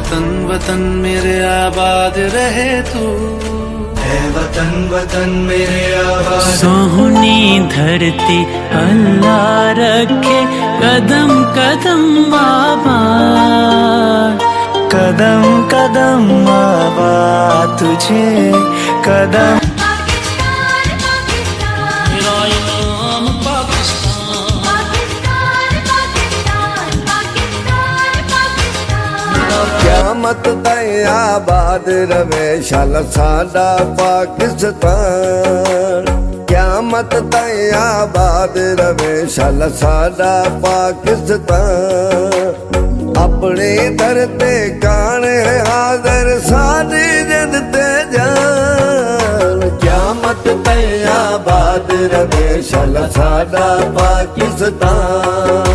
वतन वतन मेरे आबाद रहे तू, है वतन वतन मेरे आबाद। सोहनी धरती अल्लाह रखे कदम कदम आबाद, कदम कदम आबाद तुझे कदम। मेरा इनाम क़यामत ताईं आबाद रवे शाला साडा पाकिस्तान, क़यामत ताईं आबाद रवे शाला साडा पाकिस्तान। अपनी दर ते कान है हाज़िर साडी जिंद ते जान, क़यामत ताईं आबाद रवे शाला साडा पाकिस्तान।